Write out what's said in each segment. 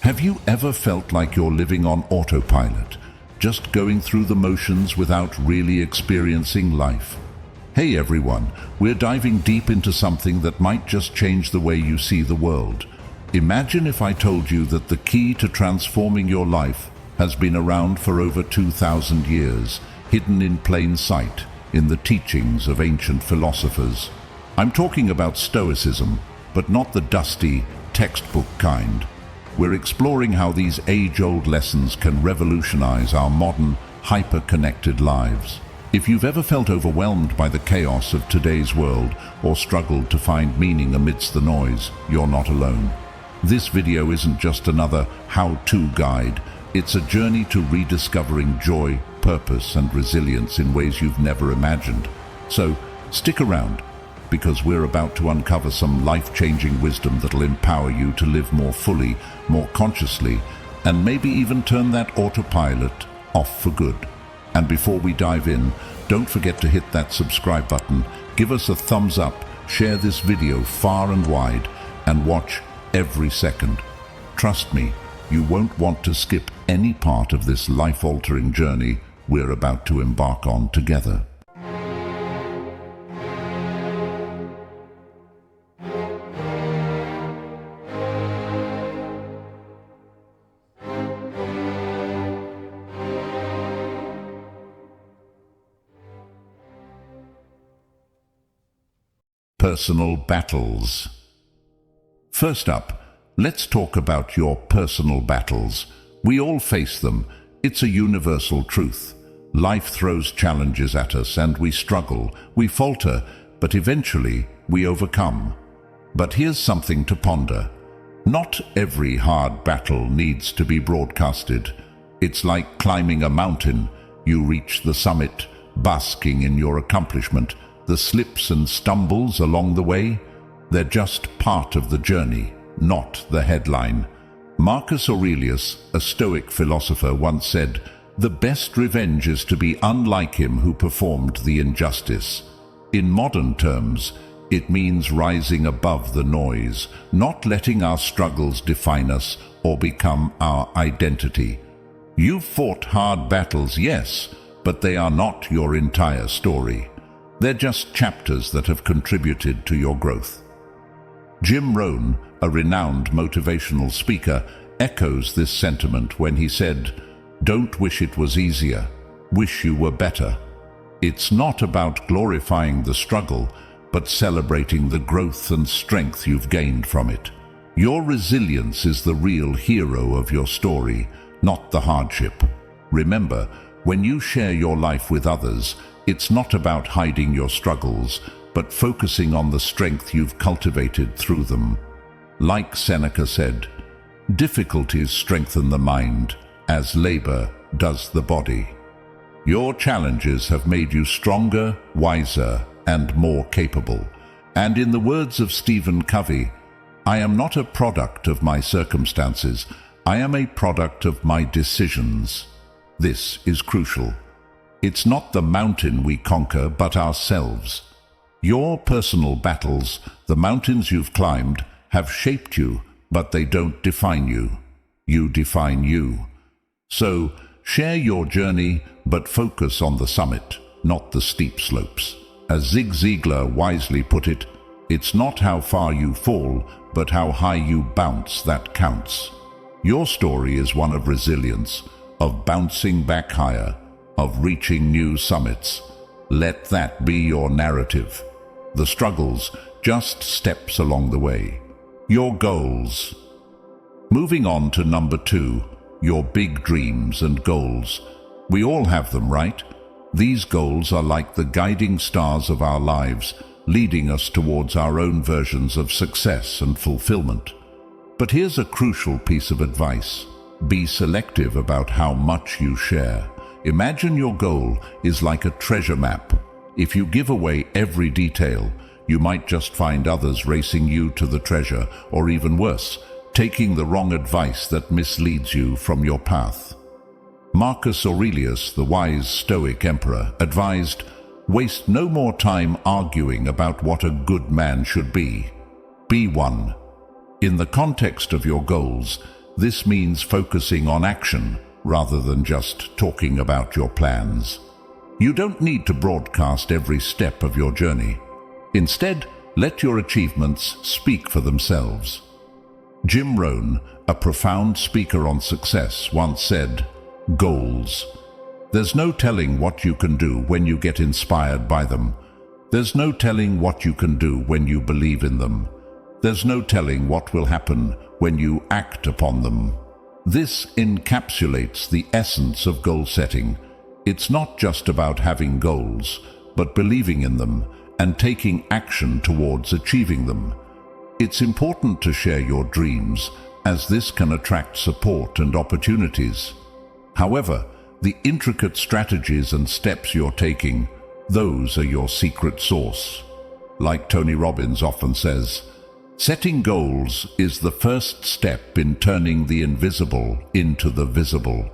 Have you ever felt like you're living on autopilot, just going through the motions without really experiencing life? Hey everyone, we're diving deep into something that might just change the way you see the world. Imagine if I told you that the key to transforming your life has been around for over 2,000 years, hidden in plain sight in the teachings of ancient philosophers. I'm talking about Stoicism, but not the dusty, textbook kind. We're exploring how these age-old lessons can revolutionize our modern, hyper-connected lives. If you've ever felt overwhelmed by the chaos of today's world or struggled to find meaning amidst the noise, you're not alone. This video isn't just another how-to guide. It's a journey to rediscovering joy, purpose, and resilience in ways you've never imagined. So, stick around, because we're about to uncover some life-changing wisdom that'll empower you to live more fully, more consciously, and maybe even turn that autopilot off for good. And before we dive in, don't forget to hit that subscribe button, give us a thumbs up, share this video far and wide, and watch every second. Trust me, you won't want to skip any part of this life-altering journey we're about to embark on together. Personal battles. First up, let's talk about your personal battles. We all face them. It's a universal truth. Life throws challenges at us and we struggle, we falter, but eventually we overcome. But here's something to ponder. Not every hard battle needs to be broadcasted. It's like climbing a mountain. You reach the summit, basking in your accomplishment. The slips and stumbles along the way, they're just part of the journey, not the headline. Marcus Aurelius, a Stoic philosopher, once said, "The best revenge is to be unlike him who performed the injustice." In modern terms, it means rising above the noise, not letting our struggles define us or become our identity. You've fought hard battles, yes, but they are not your entire story. They're just chapters that have contributed to your growth. Jim Rohn, a renowned motivational speaker, echoes this sentiment when he said, "Don't wish it was easier, wish you were better." It's not about glorifying the struggle, but celebrating the growth and strength you've gained from it. Your resilience is the real hero of your story, not the hardship. Remember, when you share your life with others, it's not about hiding your struggles, but focusing on the strength you've cultivated through them. Like Seneca said, "Difficulties strengthen the mind, as labor does the body." Your challenges have made you stronger, wiser, and more capable. And in the words of Stephen Covey, "I am not a product of my circumstances, I am a product of my decisions." This is crucial. It's not the mountain we conquer, but ourselves. Your personal battles, the mountains you've climbed, have shaped you, but they don't define you. You define you. So, share your journey, but focus on the summit, not the steep slopes. As Zig Ziglar wisely put it, it's not how far you fall, but how high you bounce that counts. Your story is one of resilience, of bouncing back higher, of reaching new summits. Let that be your narrative. The struggles, just steps along the way. Your goals. Moving on to number 2, your big dreams and goals. We all have them, right? These goals are like the guiding stars of our lives, leading us towards our own versions of success and fulfillment. But here's a crucial piece of advice. Be selective about how much you share. Imagine your goal is like a treasure map. If you give away every detail, you might just find others racing you to the treasure, or even worse, taking the wrong advice that misleads you from your path. Marcus Aurelius, the wise Stoic emperor, advised, "Waste no more time arguing about what a good man should be. Be one." In the context of your goals, This means focusing on action rather than just talking about your plans. You don't need to broadcast every step of your journey. Instead, let your achievements speak for themselves. Jim Rohn, a profound speaker on success, once said, "Goals. There's no telling what you can do when you get inspired by them. There's no telling what you can do when you believe in them. There's no telling what will happen when you act upon them." This encapsulates the essence of goal setting. It's not just about having goals, but believing in them and taking action towards achieving them. It's important to share your dreams, as this can attract support and opportunities. However, the intricate strategies and steps you're taking, those are your secret sauce. Like Tony Robbins often says, setting goals is the first step in turning the invisible into the visible.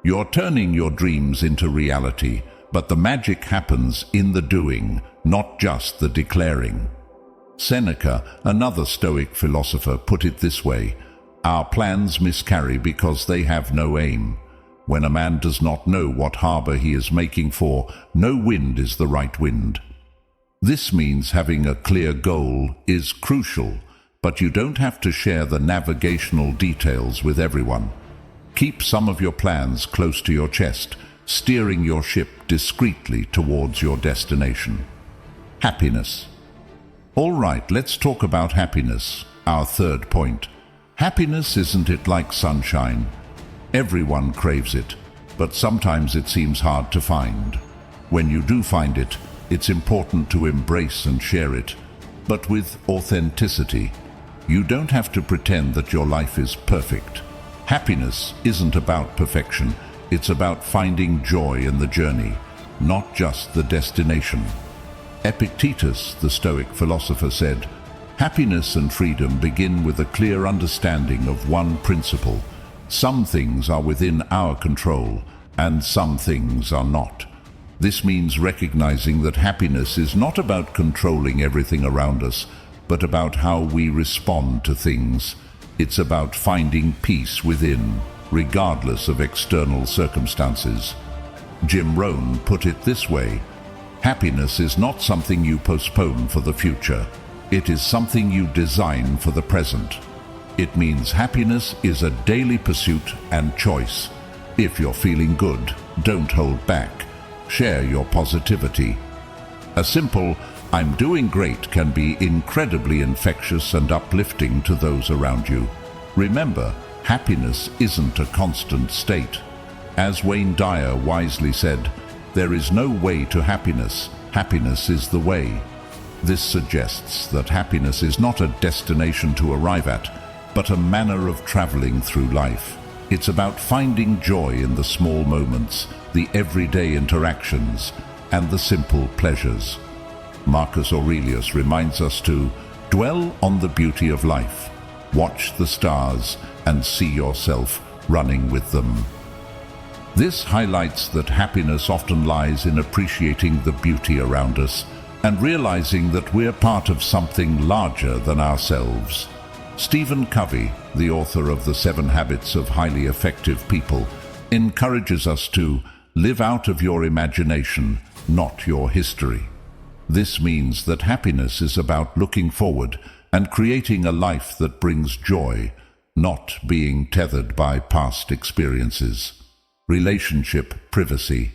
You're turning your dreams into reality, but the magic happens in the doing, not just the declaring. Seneca, another Stoic philosopher, put it this way: "Our plans miscarry because they have no aim. When a man does not know what harbor he is making for, no wind is the right wind." This means having a clear goal is crucial, but you don't have to share the navigational details with everyone. Keep some of your plans close to your chest, steering your ship discreetly towards your destination. Happiness. All right, let's talk about happiness, our third point. Happiness, isn't it like sunshine? Everyone craves it, but sometimes it seems hard to find. When you do find it, it's important to embrace and share it, but with authenticity. You don't have to pretend that your life is perfect. Happiness isn't about perfection, it's about finding joy in the journey, not just the destination. Epictetus, the Stoic philosopher, said, "Happiness and freedom begin with a clear understanding of one principle. Some things are within our control, and some things are not." This means recognizing that happiness is not about controlling everything around us, but about how we respond to things. It's about finding peace within, regardless of external circumstances. Jim Rohn put it this way: "Happiness is not something you postpone for the future. It is something you design for the present." It means happiness is a daily pursuit and choice. If you're feeling good, don't hold back. Share your positivity. A simple "I'm doing great" can be incredibly infectious and uplifting to those around you. Remember, happiness isn't a constant state. As Wayne Dyer wisely said, "There is no way to happiness. Happiness is the way." This suggests that happiness is not a destination to arrive at, but a manner of traveling through life. It's about finding joy in the small moments, the everyday interactions, and the simple pleasures. Marcus Aurelius reminds us to dwell on the beauty of life, watch the stars, and see yourself running with them. This highlights that happiness often lies in appreciating the beauty around us and realizing that we're part of something larger than ourselves. Stephen Covey, the author of The 7 Habits of Highly Effective People, encourages us to live out of your imagination, not your history. This means that happiness is about looking forward and creating a life that brings joy, not being tethered by past experiences. Relationship privacy.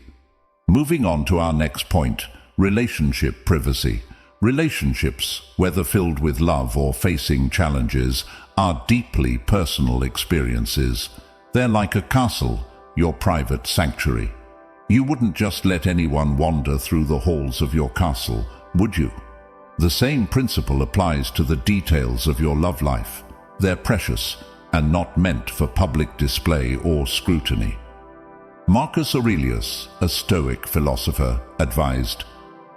Moving on to our next point, relationship privacy. Relationships, whether filled with love or facing challenges, are deeply personal experiences. They're like a castle, your private sanctuary. You wouldn't just let anyone wander through the halls of your castle, would you? The same principle applies to the details of your love life. They're precious and not meant for public display or scrutiny. Marcus Aurelius, a Stoic philosopher, advised,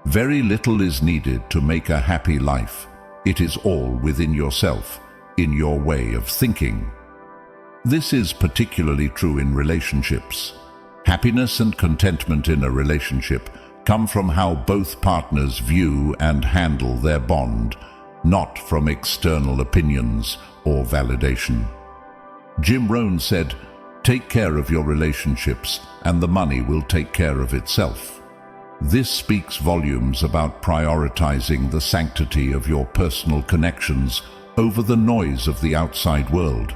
"Very little is needed to make a happy life. It is all within yourself, in your way of thinking." This is particularly true in relationships. Happiness and contentment in a relationship come from how both partners view and handle their bond, not from external opinions or validation. Jim Rohn said, "Take care of your relationships, and the money will take care of itself." This speaks volumes about prioritizing the sanctity of your personal connections over the noise of the outside world.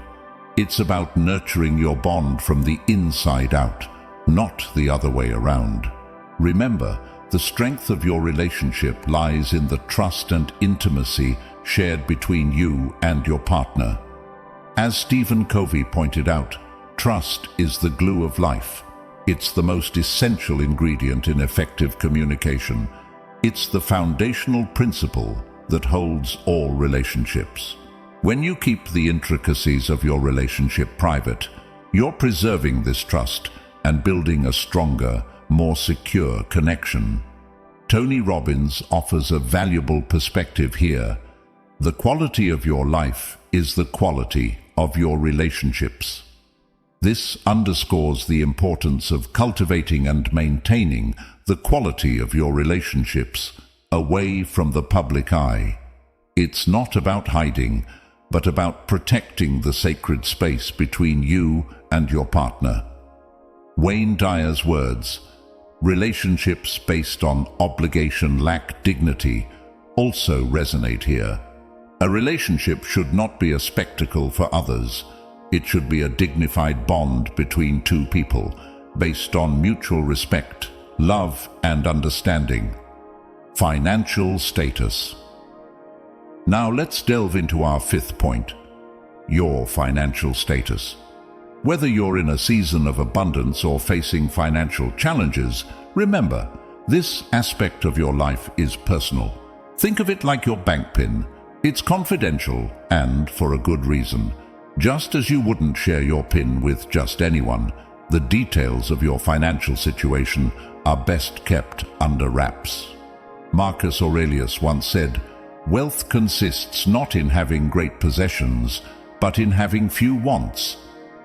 It's about nurturing your bond from the inside out, not the other way around. Remember, the strength of your relationship lies in the trust and intimacy shared between you and your partner. As Stephen Covey pointed out, trust is the glue of life. It's the most essential ingredient in effective communication. It's the foundational principle that holds all relationships. When you keep the intricacies of your relationship private, you're preserving this trust and building a stronger, more secure connection. Tony Robbins offers a valuable perspective here. The quality of your life is the quality of your relationships. This underscores the importance of cultivating and maintaining the quality of your relationships away from the public eye. It's not about hiding, but about protecting the sacred space between you and your partner. Wayne Dyer's words, "Relationships based on obligation lack dignity," also resonate here. A relationship should not be a spectacle for others. It should be a dignified bond between two people, based on mutual respect, love, and understanding. Financial status. Now let's delve into our fifth point, your financial status. Whether you're in a season of abundance or facing financial challenges, remember, this aspect of your life is personal. Think of it like your bank PIN. It's confidential, and for a good reason. Just as you wouldn't share your PIN with just anyone, the details of your financial situation are best kept under wraps. Marcus Aurelius once said, "Wealth consists not in having great possessions, but in having few wants."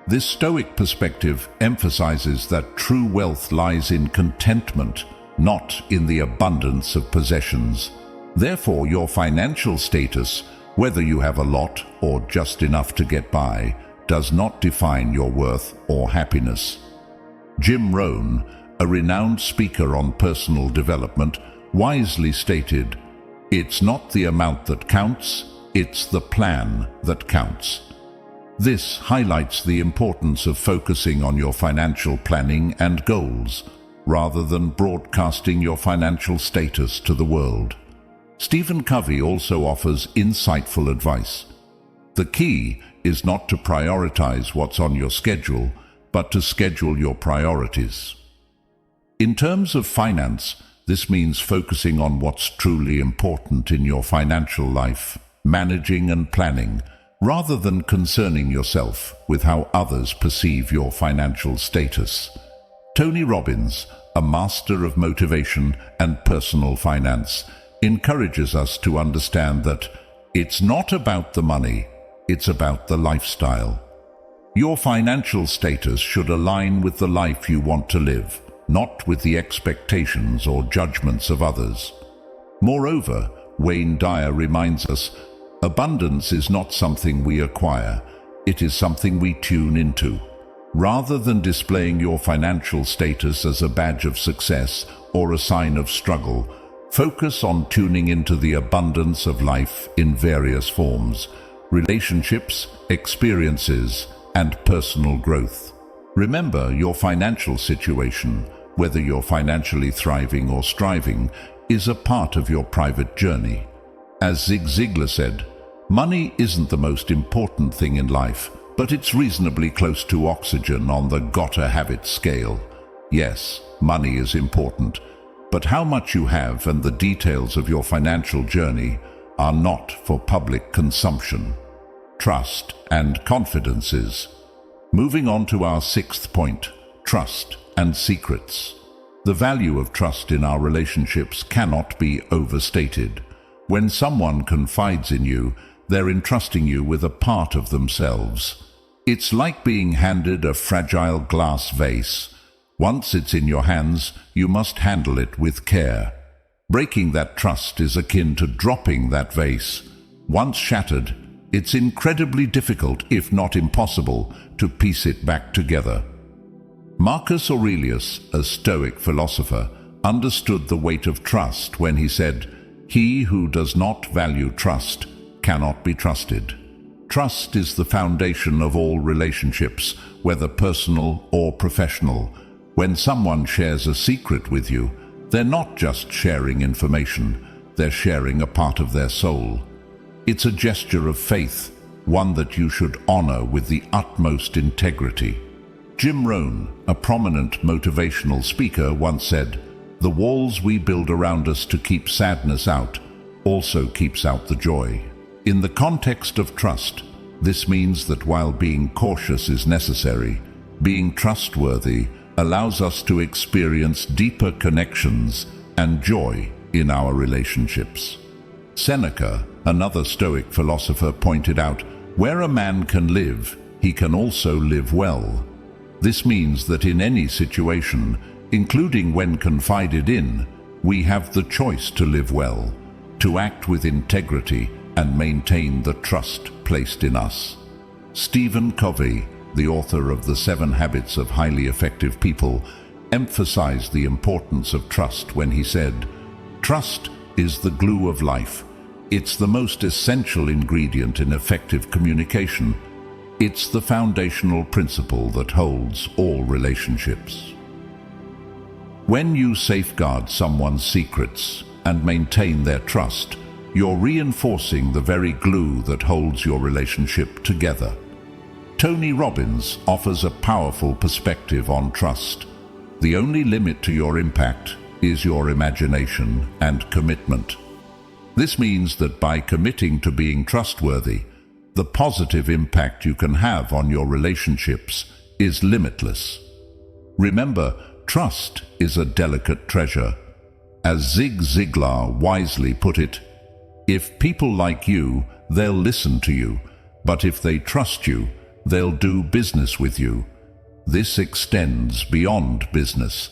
This Stoic perspective emphasizes that true wealth lies in contentment, not in the abundance of possessions. Therefore, your financial status, whether you have a lot or just enough to get by, does not define your worth or happiness. Jim Rohn, a renowned speaker on personal development, wisely stated, "It's not the amount that counts, it's the plan that counts." This highlights the importance of focusing on your financial planning and goals, rather than broadcasting your financial status to the world. Stephen Covey also offers insightful advice. The key is not to prioritize what's on your schedule, but to schedule your priorities. In terms of finance, this means focusing on what's truly important in your financial life, managing and planning, rather than concerning yourself with how others perceive your financial status. Tony Robbins, a master of motivation and personal finance, encourages us to understand that it's not about the money, it's about the lifestyle. Your financial status should align with the life you want to live, not with the expectations or judgments of others. Moreover, Wayne Dyer reminds us, abundance is not something we acquire, it is something we tune into. Rather than displaying your financial status as a badge of success or a sign of struggle, focus on tuning into the abundance of life in various forms, relationships, experiences, and personal growth. Remember, your financial situation, whether you're financially thriving or striving, is a part of your private journey. As Zig Ziglar said, "Money isn't the most important thing in life, but it's reasonably close to oxygen on the gotta have it scale." Yes, money is important, but how much you have and the details of your financial journey are not for public consumption. Trust and confidences. Moving on to our sixth point, trust and secrets. The value of trust in our relationships cannot be overstated. When someone confides in you, they're entrusting you with a part of themselves. It's like being handed a fragile glass vase. Once it's in your hands, you must handle it with care. Breaking that trust is akin to dropping that vase. Once shattered, It's incredibly difficult, if not impossible, to piece it back together. Marcus Aurelius, a Stoic philosopher, understood the weight of trust when he said, "He who does not value trust cannot be trusted." Trust is the foundation of all relationships, whether personal or professional. When someone shares a secret with you, they're not just sharing information, they're sharing a part of their soul. It's a gesture of faith, one that you should honor with the utmost integrity. Jim Rohn, a prominent motivational speaker, once said, "The walls we build around us to keep sadness out also keeps out the joy." In the context of trust, this means that while being cautious is necessary, being trustworthy allows us to experience deeper connections and joy in our relationships. Seneca, another Stoic philosopher, pointed out, "Where a man can live, he can also live well." This means that in any situation, including when confided in, we have the choice to live well, to act with integrity and maintain the trust placed in us. Stephen Covey, the author of The 7 Habits of Highly Effective People, emphasized the importance of trust when he said, "Trust is the glue of life. It's the most essential ingredient in effective communication. It's the foundational principle that holds all relationships." When you safeguard someone's secrets and maintain their trust, you're reinforcing the very glue that holds your relationship together. Tony Robbins offers a powerful perspective on trust. The only limit to your impact is your imagination and commitment. This means that by committing to being trustworthy, the positive impact you can have on your relationships is limitless. Remember, trust is a delicate treasure. As Zig Ziglar wisely put it, "If people like you, they'll listen to you, but if they trust you, they'll do business with you." This extends beyond business.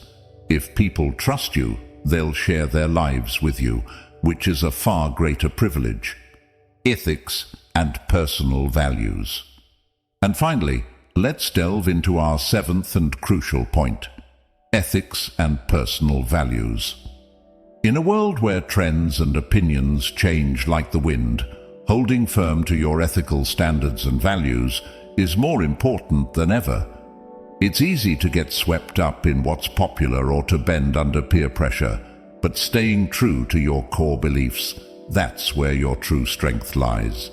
If people trust you, they'll share their lives with you, which is a far greater privilege. Ethics and personal values. And finally, let's delve into our 7th and crucial point: ethics and personal values. In a world where trends and opinions change like the wind, holding firm to your ethical standards and values is more important than ever. It's easy to get swept up in what's popular or to bend under peer pressure, but staying true to your core beliefs, that's where your true strength lies.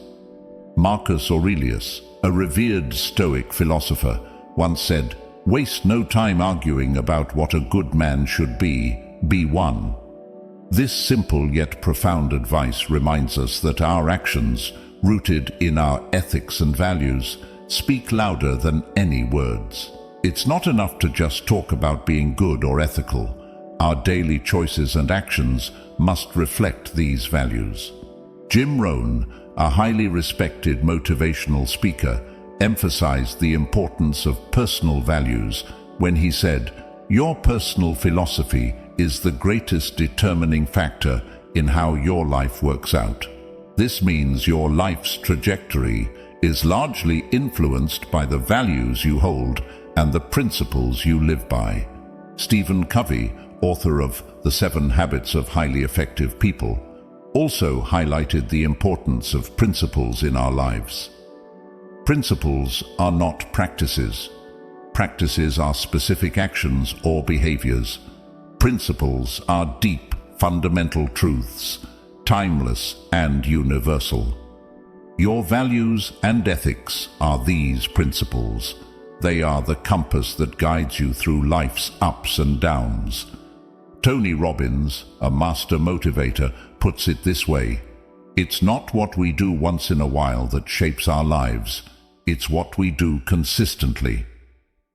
Marcus Aurelius, a revered Stoic philosopher, once said, "Waste no time arguing about what a good man should be one." This simple yet profound advice reminds us that our actions, rooted in our ethics and values, speak louder than any words. It's not enough to just talk about being good or ethical. Our daily choices and actions must reflect these values. Jim Rohn, a highly respected motivational speaker, emphasized the importance of personal values when he said, "Your personal philosophy is the greatest determining factor in how your life works out." This means your life's trajectory is largely influenced by the values you hold and the principles you live by. Stephen Covey, author of The 7 Habits of Highly Effective People, also highlighted the importance of principles in our lives. Principles are not practices. Practices are specific actions or behaviors. Principles are deep, fundamental truths, timeless and universal. Your values and ethics are these principles. They are the compass that guides you through life's ups and downs. Tony Robbins, a master motivator, puts it this way: "It's not what we do once in a while that shapes our lives. It's what we do consistently."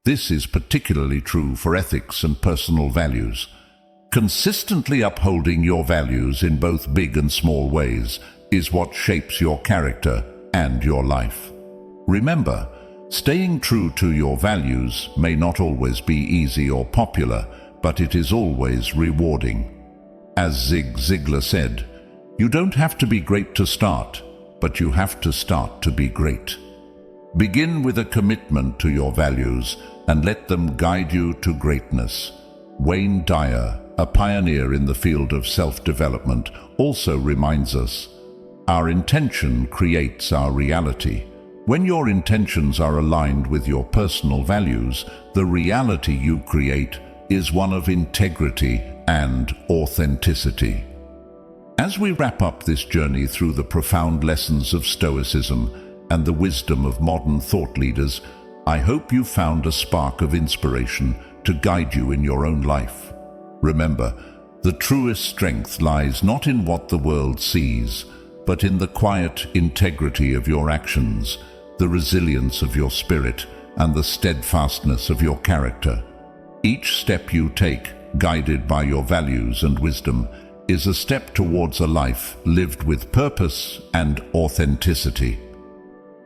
This is particularly true for ethics and personal values. Consistently upholding your values in both big and small ways is what shapes your character and your life. Remember, staying true to your values may not always be easy or popular, but it is always rewarding. As Zig Ziglar said, "You don't have to be great to start. but you have to start to be great. Begin with a commitment to your values and let them guide you to greatness. Wayne Dyer, a pioneer in the field of self-development, also reminds us, our intention creates our reality. When your intentions are aligned with your personal values, the reality you create is one of integrity and authenticity. As we wrap up this journey through the profound lessons of Stoicism and the wisdom of modern thought leaders, I hope you found a spark of inspiration to guide you in your own life. Remember, the truest strength lies not in what the world sees, but in the quiet integrity of your actions, the resilience of your spirit, and the steadfastness of your character. Each step you take, guided by your values and wisdom, is a step towards a life lived with purpose and authenticity.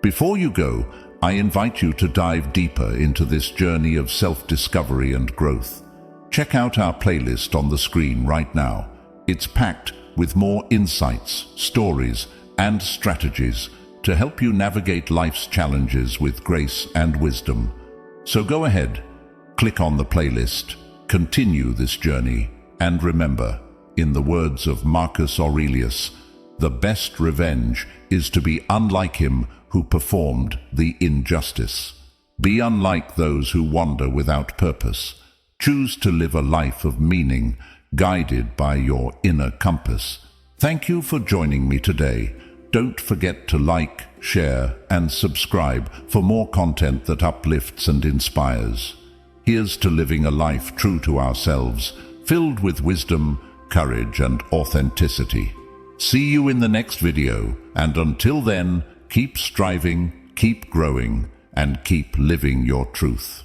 Before you go, I invite you to dive deeper into this journey of self-discovery and growth. Check out our playlist on the screen right now. It's packed with more insights, stories, and strategies to help you navigate life's challenges with grace and wisdom. So go ahead, click on the playlist, continue this journey, and remember, in the words of Marcus Aurelius, the best revenge is to be unlike him who performed the injustice. Be unlike those who wander without purpose. Choose to live a life of meaning, guided by your inner compass. Thank you for joining me today. Don't forget to like, share, and subscribe for more content that uplifts and inspires. Here's to living a life true to ourselves, filled with wisdom, courage, and authenticity. See you in the next video, and until then, keep striving, keep growing, and keep living your truth.